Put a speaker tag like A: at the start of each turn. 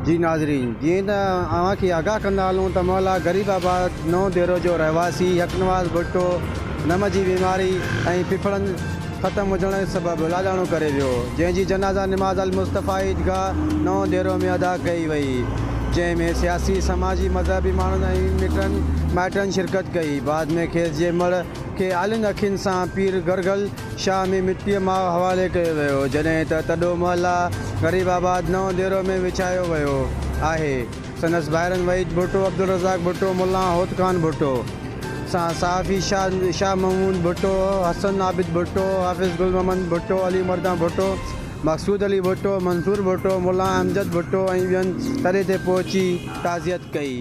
A: जी नाज़रीन, जीअं त अव्हांखे आगाह कंदा हलूं त मौला ग़रीबाबाद नओं देरो जो रहवासी हकनवाज़ भुट्टो नम जी बीमारी ऐं फिफड़नि ख़तमु हुजण जे सबबु लाॾाणो करे वियो, जंहिंजी जनाज़ा निमाज़ अल मुस्तफ़ा ईदगाह नओं देरो में अदा कई वई, जंहिंमें सियासी समाजी मज़हबी माण्हुनि ऐं मिटनि माइटनि शिरकत कई। बाद में खेसि जे मड़ खे आलिन अखियुनि सां पीर गरगल शाह में मिटीअ मां हवाले कयो वियो, जॾहिं त तॾो महला ग़रीबाबाद नओं देरो में विछायो वियो आहे। संदसि भाइरनि वहीद भुट्टो, अब्दुल रज़ाक भुट्टो, मुल्ला होद ख़ान भुट्टो सां सहाफ़ी शाह महमूद भुट्टो, हसन आबिद भुट्टो, हाफ़िज़ गुल मोहम्मद भुट्टो, अली मर्दा भुट्टो, मक़सूद अली भुट्टो, मंसूर भुट्टो, मुल्ला अमजद भुट्टो ऐं ॿियनि तरे ते पहुची ताज़ियत कई।